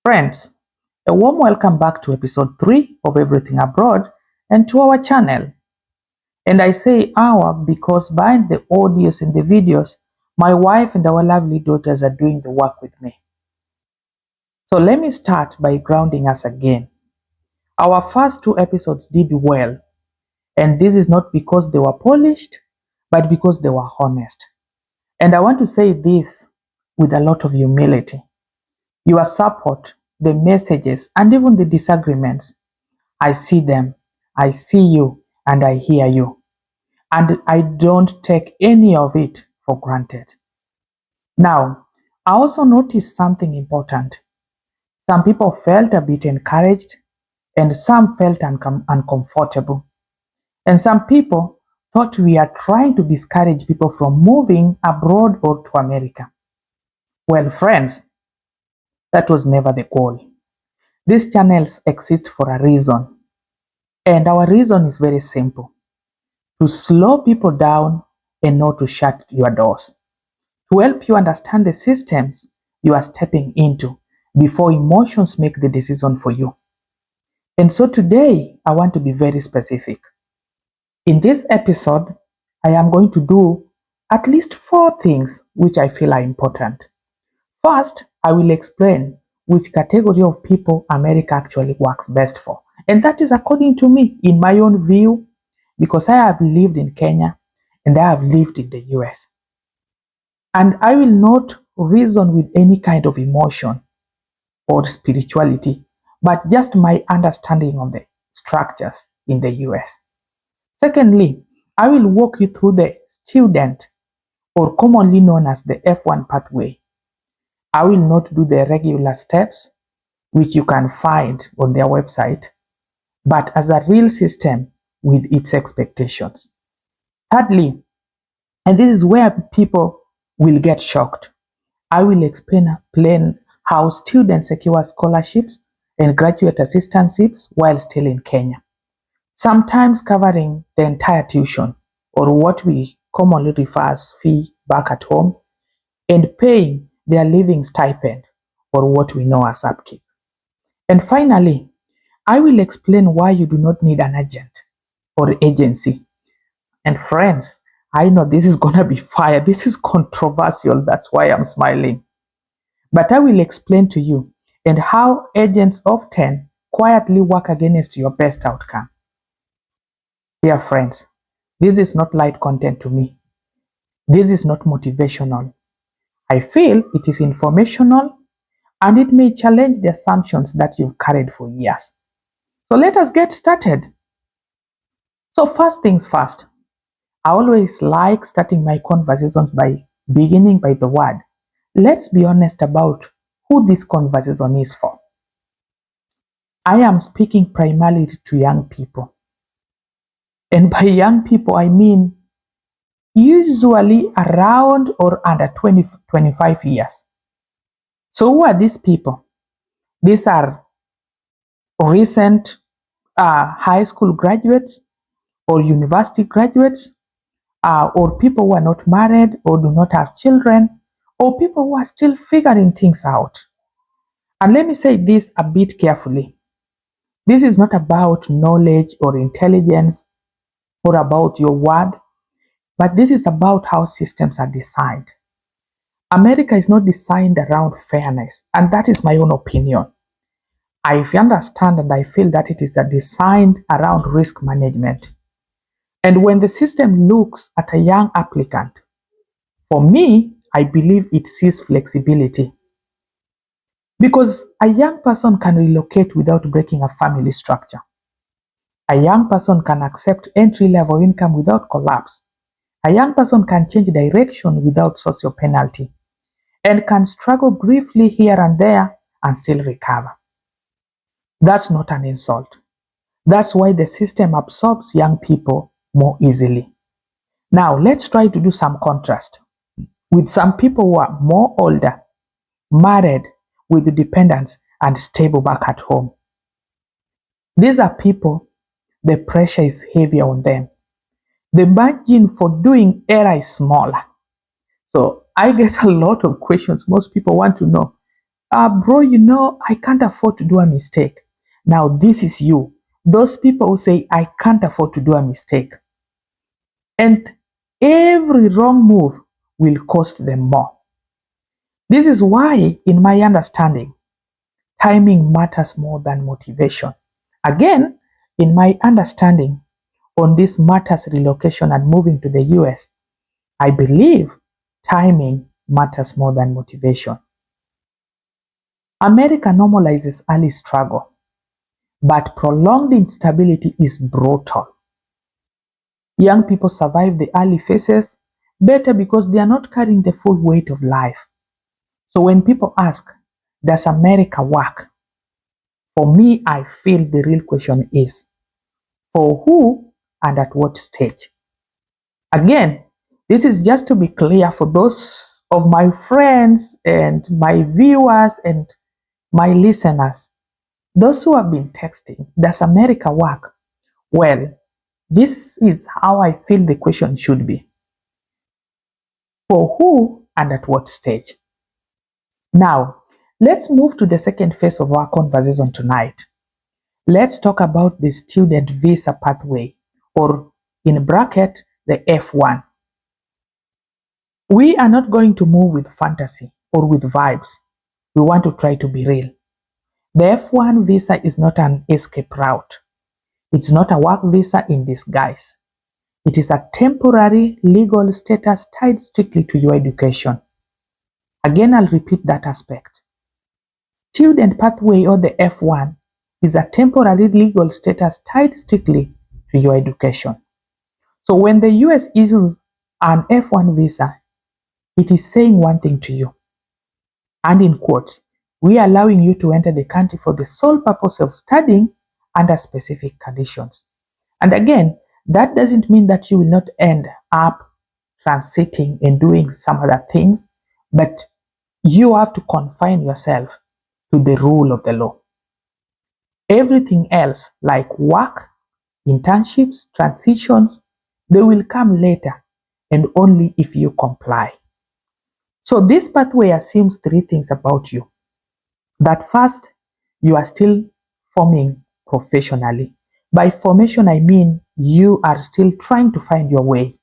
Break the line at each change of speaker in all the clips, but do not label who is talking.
Friends, a warm welcome back to episode 3 of Everything Abroad and to our channel. And I say our because behind the audios and the videos, my wife and our lovely daughters are doing the work with me. So let me start by grounding us again. Our first 2 episodes did well, and this is not because they were polished, but because they were honest. And I want to say this with a lot of humility. Your support, the messages, and even the disagreements, I see them, I see you, and I hear you. And I don't take any of it for granted. Now, I also noticed something important. Some people felt a bit encouraged, and some felt uncomfortable. And some people thought we are trying to discourage people from moving abroad or to America. Well, friends, that was never the goal. These channels exist for a reason. And our reason is very simple: to slow people down and not to shut your doors, to help you understand the systems you are stepping into before emotions make the decision for you. And so today, I want to be very specific. In this episode, I am going to do at least 4 things which I feel are important. First, I will explain which category of people America actually works best for. And that is according to me, in my own view, because I have lived in Kenya and I have lived in the US. And I will not reason with any kind of emotion or spirituality, but just my understanding of the structures in the US. Secondly, I will walk you through the student, or commonly known as the F1 pathway. I will not do the regular steps, which you can find on their website, but as a real system with its expectations. Thirdly, and this is where people will get shocked, I will explain how students secure scholarships and graduate assistantships while still in Kenya, sometimes covering the entire tuition, or what we commonly refer as fee back at home, and paying their living stipend, or what we know as upkeep. And finally, I will explain why you do not need an agent or agency. And friends, I know this is gonna be fire. This is controversial. That's why I'm smiling. But I will explain to you and how agents often quietly work against your best outcome. Dear friends, this is not light content to me. This is not motivational. I feel it is informational, and it may challenge the assumptions that you've carried for years. So let us get started. So first things first, I always like starting my conversations by beginning by the word. Let's be honest about who this conversation is for. I am speaking primarily to young people. And by young people, I mean usually around or under 20, 25 years. So who are these people? These are recent high school graduates or university graduates, or people who are not married or do not have children, or people who are still figuring things out. And let me say this a bit carefully. This is not about knowledge or intelligence or about your word, but this is about how systems are designed. America is not designed around fairness, and that is my own opinion. I understand and I feel that it is designed around risk management. And when the system looks at a young applicant, for me, I believe it sees flexibility. Because a young person can relocate without breaking a family structure. A young person can accept entry-level income without collapse. A young person can change direction without social penalty, and can struggle briefly here and there and still recover. That's not an insult. That's why the system absorbs young people more easily. Now, let's try to do some contrast with some people who are more older, married, with dependents, and stable back at home. These are people, the pressure is heavier on them. The margin for doing error is smaller. So I get a lot of questions. Most people want to know, Bro, I can't afford to do a mistake. Now, this is you. Those people who say, I can't afford to do a mistake. And every wrong move will cost them more. This is why, in my understanding, timing matters more than motivation. Again, in my understanding on this matters relocation and moving to the US, I believe timing matters more than motivation. America normalizes early struggle, but prolonged instability is brutal. Young people survive the early phases better because they are not carrying the full weight of life. So when people ask, does America work? For me, I feel the real question is, for who and at what stage? Again, this is just to be clear for those of my friends and my viewers and my listeners. Those who have been texting, does America work? Well, this is how I feel the question should be. For who and at what stage? Now, let's move to the second phase of our conversation tonight. Let's talk about the student visa pathway, or in bracket, the F1. We are not going to move with fantasy or with vibes. We want to try to be real. The F1 visa is not an escape route. It's not a work visa in disguise. It is a temporary legal status tied strictly to your education. Again, I'll repeat that aspect. Student pathway, or the F1, is a temporary legal status tied strictly to your education. So when the US issues an F1 visa, it is saying one thing to you. And in quotes, we are allowing you to enter the country for the sole purpose of studying under specific conditions. And again, that doesn't mean that you will not end up transiting and doing some other things, but you have to confine yourself to the rule of the law. Everything else, like work, internships, transitions, they will come later and only if you comply. So this pathway assumes three things about you. That first, you are still forming professionally. By formation, I mean you are still trying to find your way.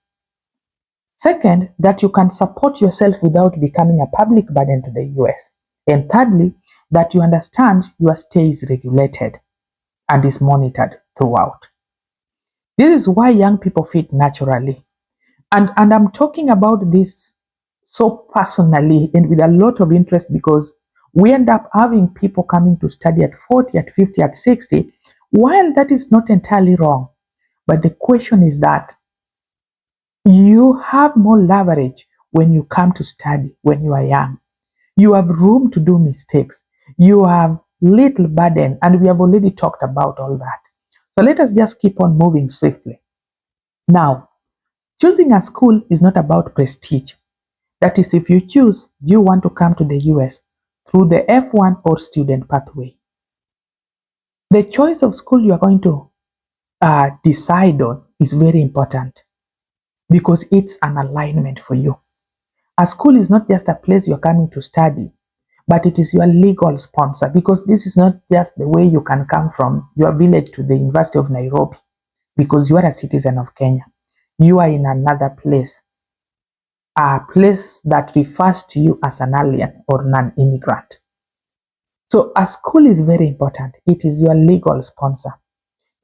Second, that you can support yourself without becoming a public burden to the US. And thirdly, that you understand your stay is regulated and is monitored throughout. This is why young people fit naturally. And I'm talking about this so personally and with a lot of interest, because we end up having people coming to study at 40, at 50, at 60. While that is not entirely wrong, but the question is that you have more leverage when you come to study when you are young. You have room to do mistakes. You have little burden, and we have already talked about all that. So let us just keep on moving swiftly. Now, choosing a school is not about prestige. That is, if you choose, you want to come to the US through the F1 or student pathway. The choice of school you are going to decide on is very important because it's an alignment for you. A school is not just a place you're coming to study, but it is your legal sponsor, because this is not just the way you can come from your village to the University of Nairobi because you are a citizen of Kenya. You are in another place, a place that refers to you as an alien or non-immigrant. So a school is very important. It is your legal sponsor.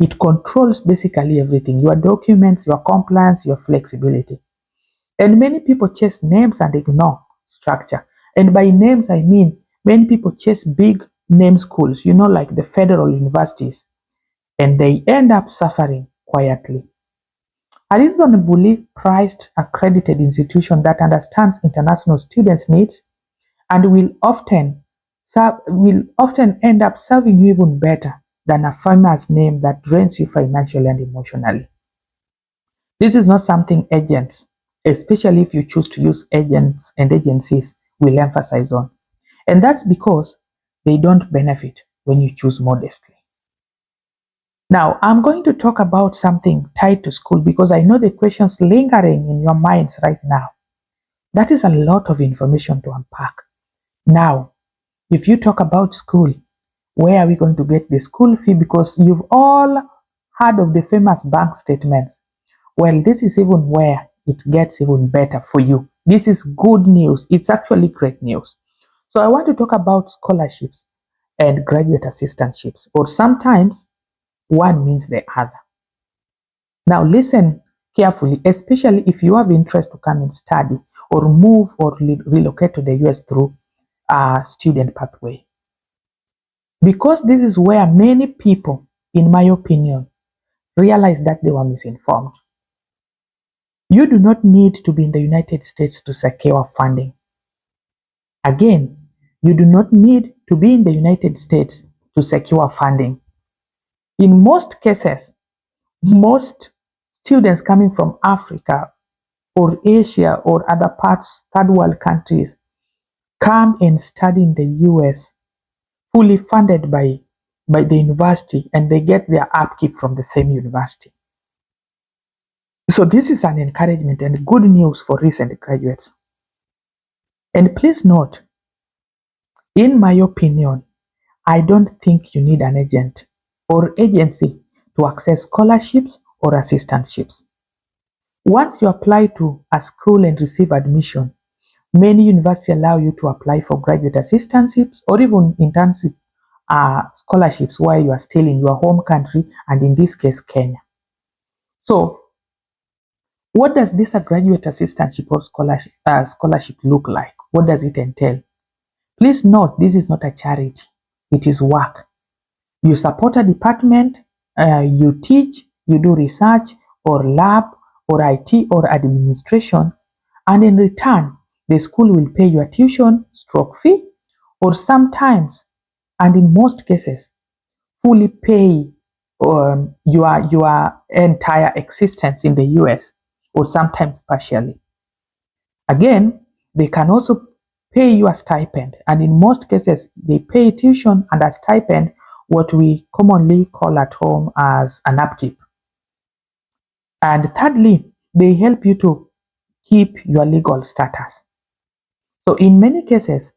It controls basically everything, your documents, your compliance, your flexibility. And many people chase names and ignore structure. And by names, I mean many people chase big name schools, like the federal universities, and they end up suffering quietly. A reasonably priced, accredited institution that understands international students' needs and will often end up serving you even better than a famous name that drains you financially and emotionally. This is not something agents, especially if you choose to use agents and agencies, will emphasize on. And that's because they don't benefit when you choose modestly. Now, I'm going to talk about something tied to school because I know the questions lingering in your minds right now. That is a lot of information to unpack. Now, If you talk about school, where are we going to get the school fee? Because you've all heard of the famous bank statements. Well, this is even where it gets even better for you. This is good news. It's actually great news. So I want to talk about scholarships and graduate assistantships, or sometimes one means the other. Now listen carefully, especially if you have interest to come and study or move or relocate to the US through a student pathway. Because this is where many people, in my opinion, realize that they were misinformed. You do not need to be in the United States to secure funding. Again, you do not need to be in the United States to secure funding. In most cases, most students coming from Africa or Asia or other parts, third world countries, come and study in the US fully funded by the university, and they get their upkeep from the same university. So this is an encouragement and good news for recent graduates. And please note, in my opinion, I don't think you need an agent or agency to access scholarships or assistantships. Once you apply to a school and receive admission, many universities allow you to apply for graduate assistantships or even internship scholarships while you are still in your home country, and in this case, Kenya. So what does this graduate assistantship or scholarship look like? What does it entail? Please note, this is not a charity. It is work. You support a department, you teach, you do research or lab or IT or administration, and in return, the school will pay your tuition stroke fee, or sometimes, and in most cases, fully pay your entire existence in the US, or sometimes partially. Again, they can also pay you a stipend, and in most cases, they pay tuition and a stipend, what we commonly call at home as an upkeep. And thirdly, they help you to keep your legal status. So in many cases,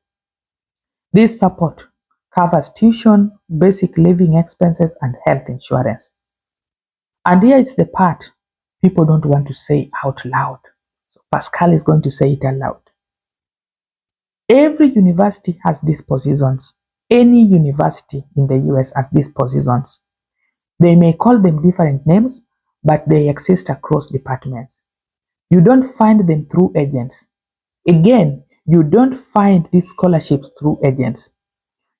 this support covers tuition, basic living expenses, and health insurance. And here is the part people don't want to say out loud. So Pascal is going to say it aloud. Every university has these positions. Any university in the US has these positions. They may call them different names, but they exist across departments. You don't find them through agents. Again, you don't find these scholarships through agents.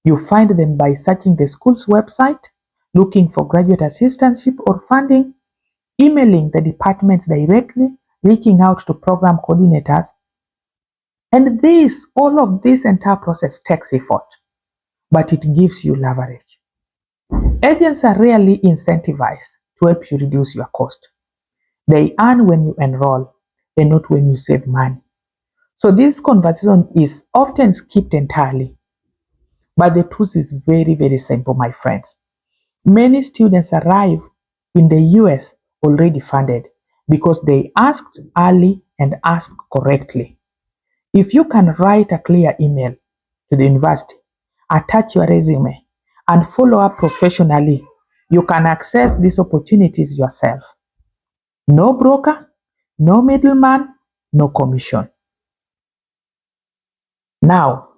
You find them by searching the school's website, looking for graduate assistantship or funding, emailing the departments directly, reaching out to program coordinators. And all of this entire process takes effort, but it gives you leverage. Agents are rarely incentivized to help you reduce your cost. They earn when you enroll and not when you save money. So this conversation is often skipped entirely, but the truth is very, very simple, my friends. Many students arrive in the US already funded because they asked early and asked correctly. If you can write a clear email to the university, attach your resume, and follow up professionally, you can access these opportunities yourself. No broker, no middleman, no commission. Now,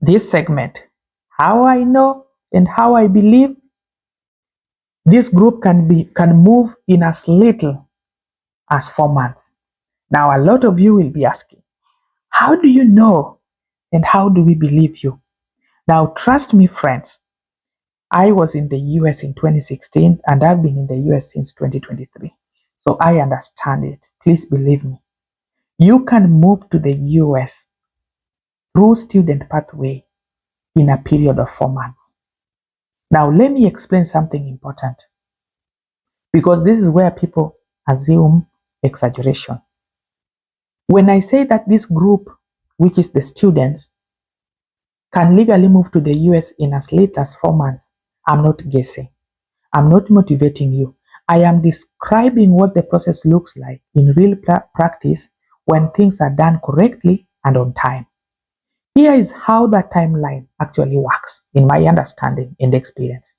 this segment, how I know and how I believe this group can move in as little as 4 months. Now, a lot of you will be asking, how do you know and how do we believe you? Now, trust me, friends, I was in the US in 2016 and I've been in the US since 2023. So I understand it. Please believe me. You can move to the US through student pathway in a period of 4 months. Now, let me explain something important, because this is where people assume exaggeration. When I say that this group, which is the students, can legally move to the US in as late as 4 months, I'm not guessing. I'm not motivating you. I am describing what the process looks like in real practice when things are done correctly and on time. Here is how the timeline actually works in my understanding and experience.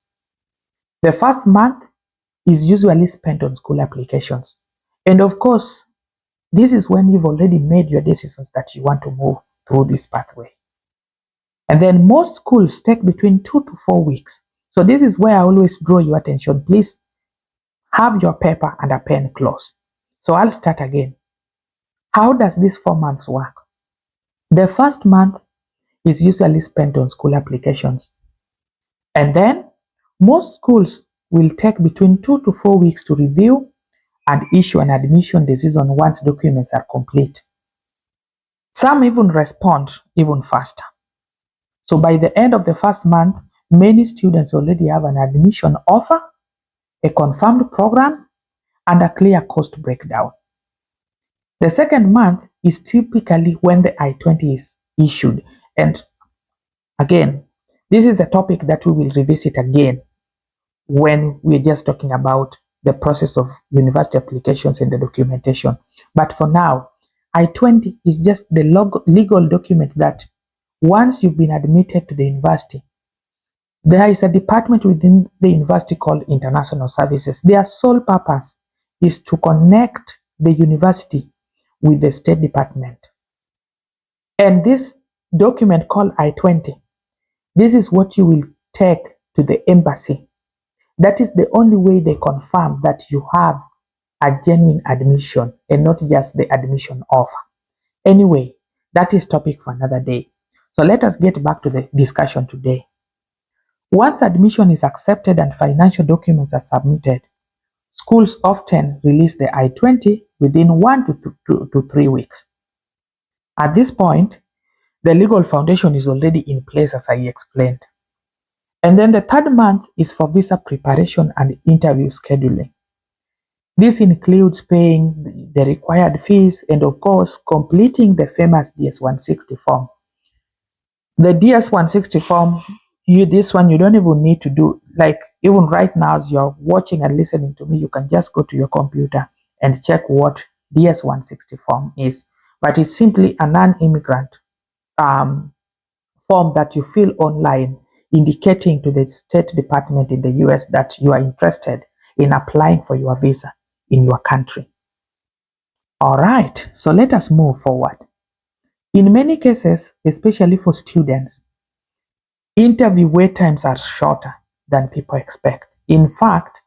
The first month is usually spent on school applications. And of course, this is when you've already made your decisions that you want to move through this pathway. And then most schools take between 2 to 4 weeks. So this is where I always draw your attention. Please have your paper and a pen close. So I'll start again. How does this 4 months work? The first month is usually spent on school applications. And then most schools will take between 2 to 4 weeks to review and issue an admission decision once documents are complete. Some even respond even faster. So by the end of the first month, many students already have an admission offer, a confirmed program, and a clear cost breakdown. The second month is typically when the I-20 is issued. And again, this is a topic that we will revisit again when we're just talking about the process of university applications and the documentation. But for now, I-20 is just the legal document that once you've been admitted to the university, there is a department within the university called International Services. Their sole purpose is to connect the university with the State Department. And this document called I-20, this is what you will take to the embassy. That is the only way they confirm that you have a genuine admission and not just the admission offer. Anyway, that is topic for another day. So let us get back to the discussion today. Once admission is accepted and financial documents are submitted, schools often release the I-20 within 1 to 3 weeks. At this point, the legal foundation is already in place, as I explained. And then the third month is for visa preparation and interview scheduling. This includes paying the required fees and, of course, completing the famous DS-160 form. The DS-160 form, this one you don't even need to do, like even right now as you're watching and listening to me, you can just go to your computer and check what DS-160 form is. But it's simply a non-immigrant form that you fill online, indicating to the State Department in the US that you are interested in applying for your visa in your country. All right, so let us move forward. In many cases, especially for students, interview wait times are shorter than people expect. In fact,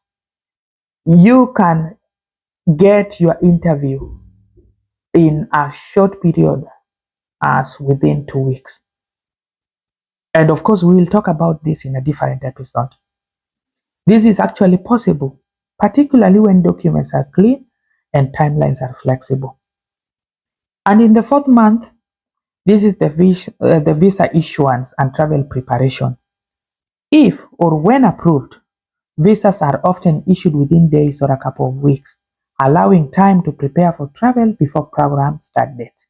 you can get your interview in a short period as within 2 weeks. And of course, we will talk about this in a different episode. This is actually possible, particularly when documents are clean and timelines are flexible. And in the fourth month, this is the visa issuance and travel preparation. If or when approved, visas are often issued within days or a couple of weeks, allowing time to prepare for travel before program start dates.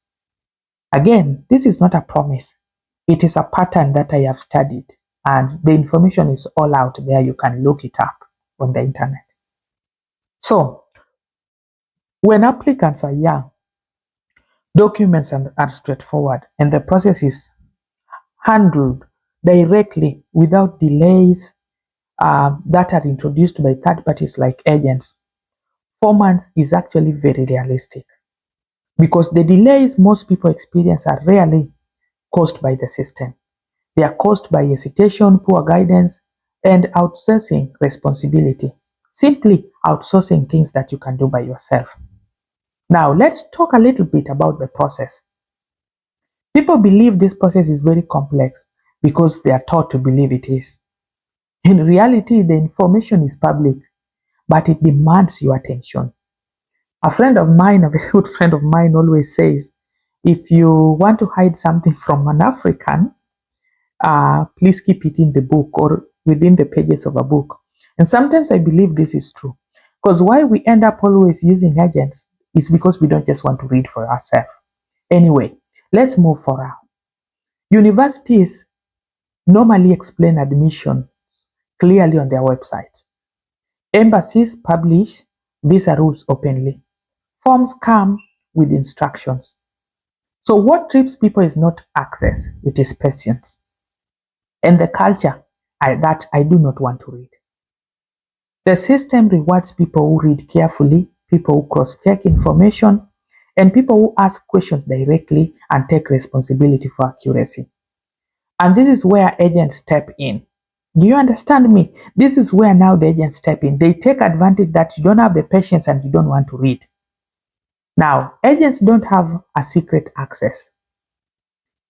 Again, this is not a promise. It is a pattern that I have studied, and the information is all out there. You can look it up on the internet. So, when applicants are young, documents are straightforward and the process is handled directly without delays that are introduced by third parties like agents. 4 months is actually very realistic because the delays most people experience are rarely caused by the system. They are caused by hesitation, poor guidance, and outsourcing responsibility. Simply outsourcing things that you can do by yourself. Now, let's talk a little bit about the process. People believe this process is very complex because they are taught to believe it is. In reality, the information is public, but it demands your attention. A friend of mine, a very good friend of mine, always says, if you want to hide something from an African, please keep it in the book or within the pages of a book. And sometimes I believe this is true. Because why we end up always using agents is because we don't just want to read for ourselves. Anyway, let's move forward. Universities normally explain admissions clearly on their websites. Embassies publish visa rules openly. Forms come with instructions. So what trips people is not access, it is patience. And the culture that I do not want to read. The system rewards people who read carefully, people who cross-check information, and people who ask questions directly and take responsibility for accuracy. And this is where agents step in. Do you understand me? This is where now the agents step in. They take advantage that you don't have the patience and you don't want to read. Now, agents don't have a secret access.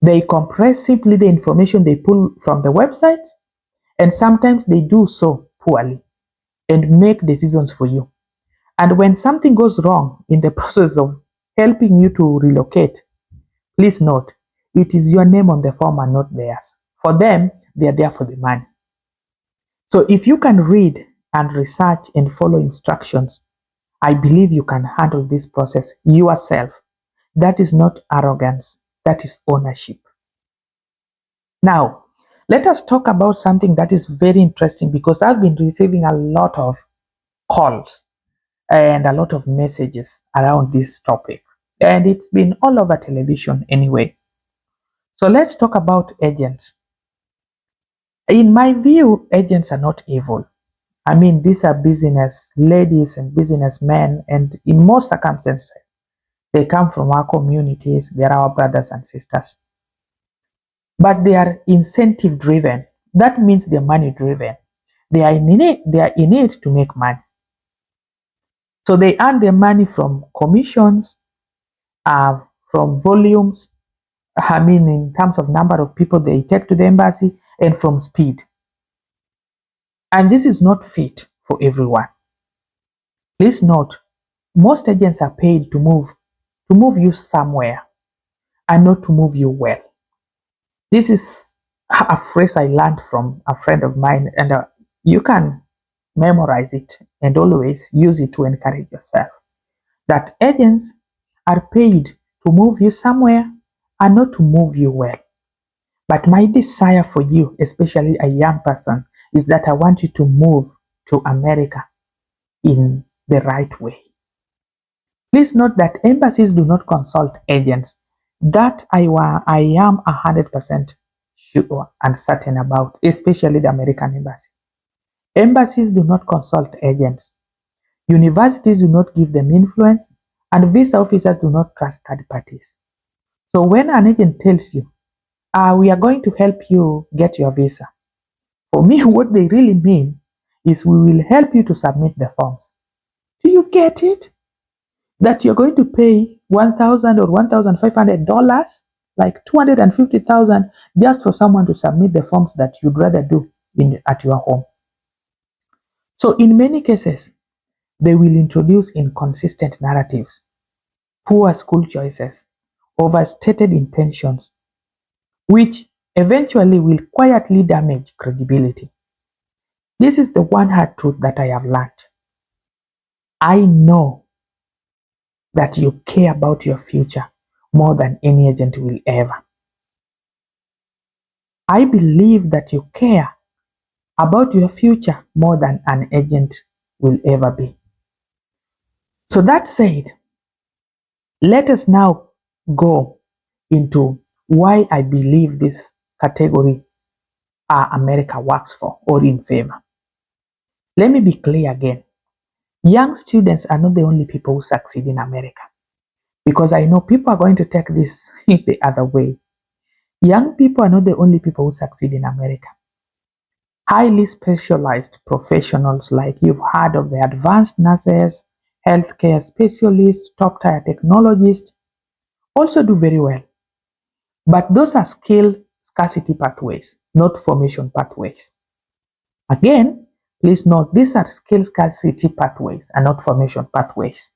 They compress simply the information they pull from the website, and sometimes they do so poorly and make decisions for you. And when something goes wrong in the process of helping you to relocate, please note, it is your name on the form and not theirs. For them, they are there for the money. So if you can read and research and follow instructions, I believe you can handle this process yourself. That is not arrogance, that is ownership. Now, let us talk about something that is very interesting because I've been receiving a lot of calls and a lot of messages around this topic. And it's been all over television anyway. So let's talk about agents. In my view, agents are not evil. I mean, these are business ladies and businessmen, and in most circumstances, they come from our communities. They are our brothers and sisters. But they are incentive driven. That means they're money driven. They are in it to make money. So they earn their money from commissions, from volumes, I mean, in terms of number of people they take to the embassy, and from speed. And this is not fit for everyone. Please note, most agents are paid to move you somewhere and not to move you well. This is a phrase I learned from a friend of mine, and you can memorize it and always use it to encourage yourself. That agents are paid to move you somewhere and not to move you well. But my desire for you, especially a young person, is that I want you to move to America in the right way. Please note that embassies do not consult agents. That I am 100% sure and certain about, especially the American embassy. Embassies do not consult agents. Universities do not give them influence, and visa officers do not trust third parties. So when an agent tells you, we are going to help you get your visa, for me, what they really mean is we will help you to submit the forms. Do you get it? That you're going to pay $1,000 or $1,500, like $250,000, just for someone to submit the forms that you'd rather do at your home. So in many cases, they will introduce inconsistent narratives, poor school choices, overstated intentions, which eventually will quietly damage credibility. This is the one hard truth that I have learned. I know that you care about your future more than any agent will ever. I believe that you care about your future more than an agent will ever be. So that said, let us now go into why I believe this category America works for or in favor. Let me be clear again. Young students are not the only people who succeed in America, because I know people are going to take this the other way. Young people are not the only people who succeed in America. Highly specialized professionals, like you've heard of the advanced nurses, healthcare specialists, top tier technologists, also do very well. But those are skill scarcity pathways, not formation pathways. Again, please note, these are skill scarcity pathways and not formation pathways.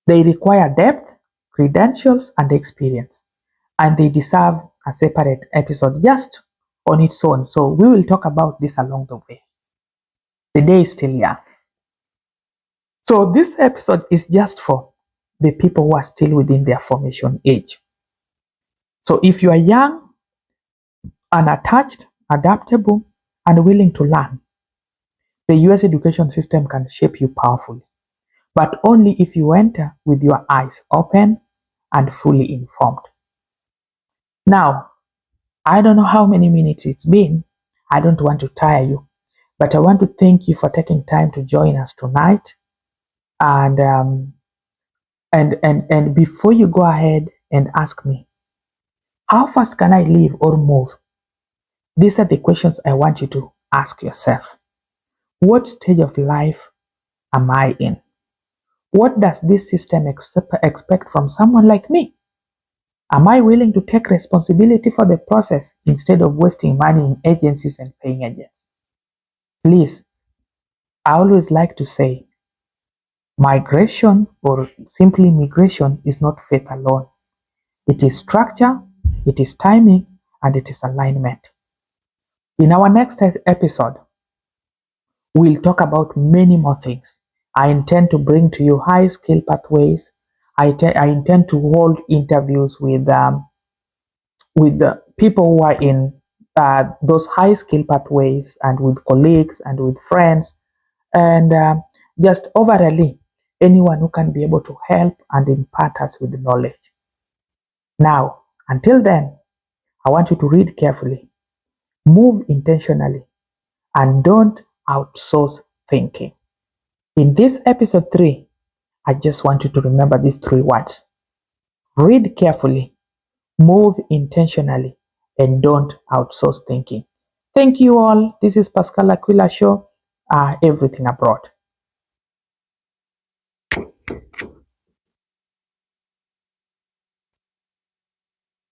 They require depth, credentials, and experience, and they deserve a separate episode just on its own. So we will talk about this along the way. The day is still young. So this episode is just for the people who are still within their formation age. So if you are young, unattached, adaptable, and willing to learn, the US education system can shape you powerfully, but only if you enter with your eyes open and fully informed. Now, I don't know how many minutes it's been. I don't want to tire you, but I want to thank you for taking time to join us tonight. And before you go ahead and ask me, how fast can I leave or move? These are the questions I want you to ask yourself. What stage of life am I in? What does this system expect from someone like me? Am I willing to take responsibility for the process instead of wasting money in agencies and paying agents? Please, I always like to say, migration or simply migration is not faith alone. It is structure, it is timing, and it is alignment. In our next episode, we'll talk about many more things. I intend to bring to you high skill pathways. I intend to hold interviews with the people who are in those high skill pathways, and with colleagues and with friends, and just overall anyone who can be able to help and impart us with knowledge. Now, until then, I want you to read carefully, move intentionally, and don't outsource thinking. In this episode 3, I just want you to remember these 3 words: read carefully, move intentionally, and don't outsource thinking. Thank you all. This is Pascal Aquila Show, Everything Abroad.